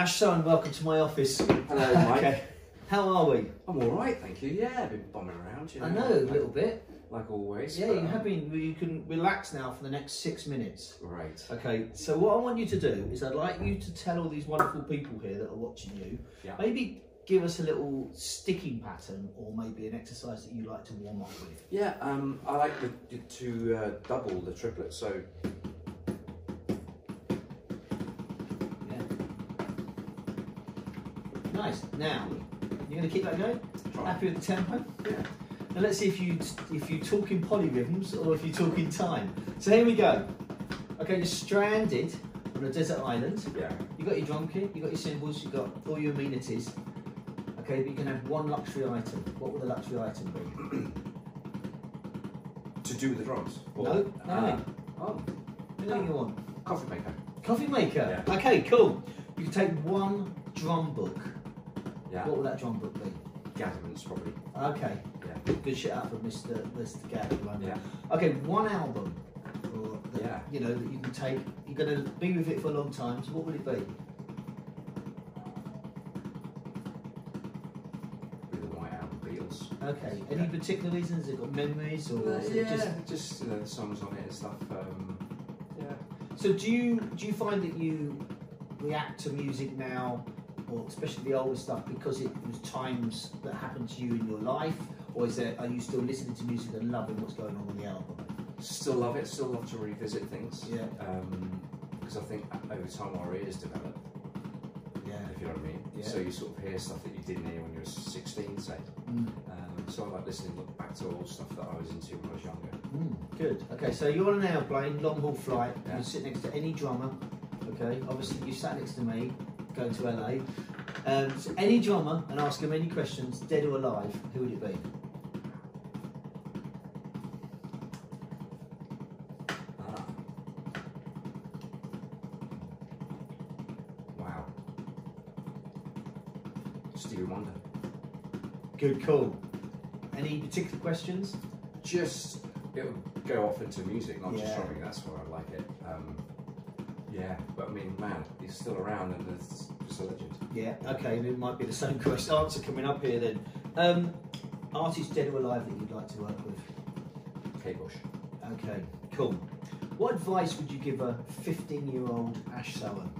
Ash Soan, welcome to my office. Hello, Mike. Okay. How are we? I'm all right, thank you. Yeah, I've been bombing around. You know, I know, a little bit. like always. Yeah, but, you have been. You can relax now for the next 6 minutes. Right. Okay, so what I want you to do is I'd like you to tell all these wonderful people here that are watching you, maybe give us a little sticking pattern or maybe an exercise that you like to warm up with. Yeah, I like to double the triplet, so... Nice. Now, you're going to keep that going? Try. Happy with the tempo? Yeah. Now let's see if you talk in polyrhythms or if you talk in time. So here we go. Okay, you're stranded on a desert island. Yeah. You got your drum kit, you got your cymbals, you got all your amenities. Okay, but you can have one luxury item. What would the luxury item be? To do with the drums? Or, No. Oh. Anything you want. Coffee maker. Coffee maker. Yeah. Okay, cool. You can take one drum book. Yeah. What would that drum book be? Gatherments, probably. Okay. Yeah. Good shit out for Mr. Gad. Yeah. Okay, one album. Or that, Yeah. You know, that you can take. You're going to be with it for a long time. So what would it be? With the White Album, Beatles. Okay. Any particular reasons? Has it got memories or is it just you know, the songs on it and stuff. Yeah. So do you find that you react to music now, or especially the older stuff, because it was times that happened to you in your life, or are you still listening to music and loving what's going on the album? Still love it. Still love to revisit things. Yeah. Because I think over time our ears develop. Yeah. If you know what I mean. Yeah. So you sort of hear stuff that you didn't hear when you were 16, say. So I like listening back to all stuff that I was into when I was younger. Good. Okay, so you're on an airplane, long haul flight. Yeah. You sit next to any drummer. Okay. Obviously, you sat next to me, going to LA. So any drummer, and ask him any questions, dead or alive. Who would it be? Wow. Stevie Wonder. Good call. Any particular questions? Just, it would go off into music, not just Yeah. drumming, that's why I like it. Yeah, but I mean, man, he's still around and it's just a legend. Yeah, okay, it might be the same question answer coming up here then. Artist dead or alive that you'd like to work with? Kate Bush. Okay, cool. What advice would you give a 15-year-old Ash Soan?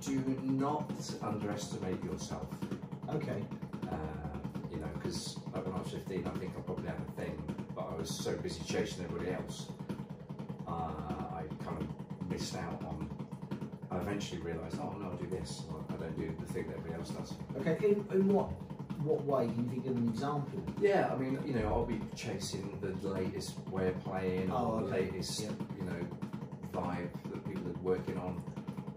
Do not underestimate yourself. Okay. You know, because when I was 15, I think I probably had a thing, but I was so busy chasing everybody else, I kind of missed out on. I eventually realised, oh no, I do this. I don't do the thing that everybody else does. Okay. In what way? Can you give an example? Yeah, I mean, you know, I'll be chasing the latest way of playing, or the latest, you know, vibe that people are working on,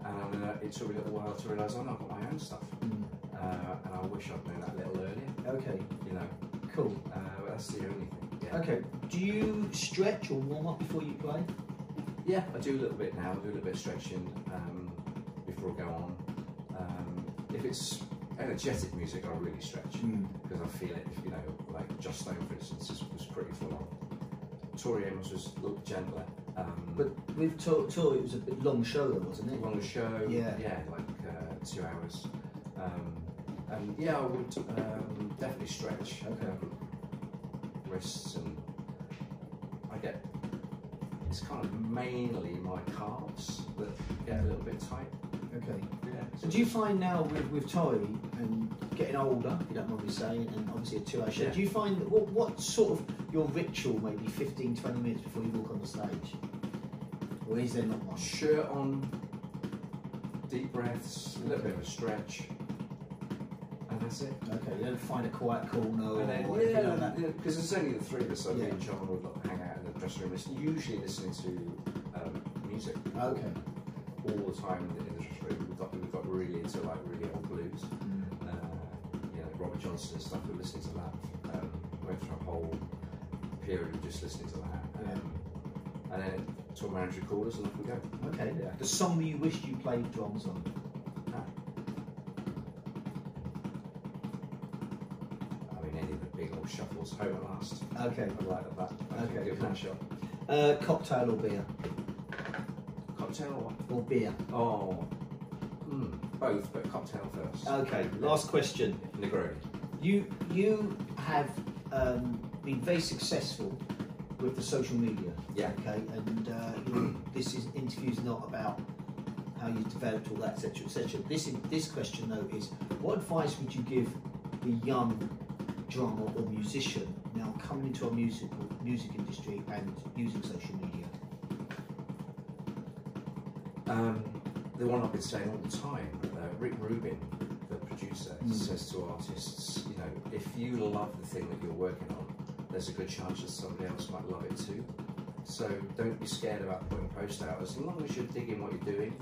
and it took me a little while to realise, oh no, I've got my own stuff. And I wish I'd known that a little earlier. Okay. You know. Cool. But that's the only thing. Yeah. Okay. Do you stretch or warm up before you play? Yeah, I do a little bit now. I do a little bit of stretching before I go on. If it's energetic music, I really stretch because I feel it. You know, like Just Stone, for instance, was pretty full on. Tori Amos was a little gentler. But with Tori, it was a bit long show, though, wasn't it? Longer show. Yeah. Yeah, like 2 hours. And yeah, I would definitely stretch. Okay. Wrists, and it's kind of mainly my calves that get a little bit tight. Okay. Yeah. So do you find now with Tori and getting older, if you don't mind me saying, and obviously a 2 hour show, do you find that what sort of your ritual maybe 15-20 minutes before you walk on the stage? Or is there not one? Shirt on, deep breaths, a little bit of a stretch. And that's it. Okay, you don't find a quiet corner and then, or anything like that? Because there's only the three of us, so me and John would hang out in the dressing room, usually listening to music. Okay. All the time in the dressing room. We've got really into like really old blues. You know, Robert Johnson and stuff, we're listening to that. Went through a whole period of just listening to that. And then tour manager called us and off we go. Okay. Yeah. The song that you wished you played drums on? I mean, any of the big old shuffles, Home at Last. Okay. I like that. Okay. Give that a shot. Cocktail or beer? Cocktail Or beer? or both, but cocktail first. Okay, last question. Negroni. You have been very successful with the social media. Yeah. Okay, and this interview is not about how you developed all that, etc., etc. This question though is, what advice would you give the young drummer or musician now coming into our music industry and using social media? The one I've been saying all the time, Rick Rubin, the producer, says to artists, you know, if you love the thing that you're working on, there's a good chance that somebody else might love it too. So don't be scared about putting posts out. As long as you're digging what you're doing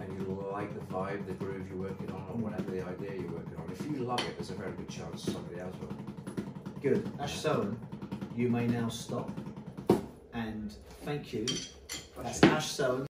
and you like the vibe, the groove you're working on, or whatever the idea you're working on, if you love it, there's a very good chance somebody else will. Good. Ash Soan, you may now stop. And thank you. That's Ash Soan.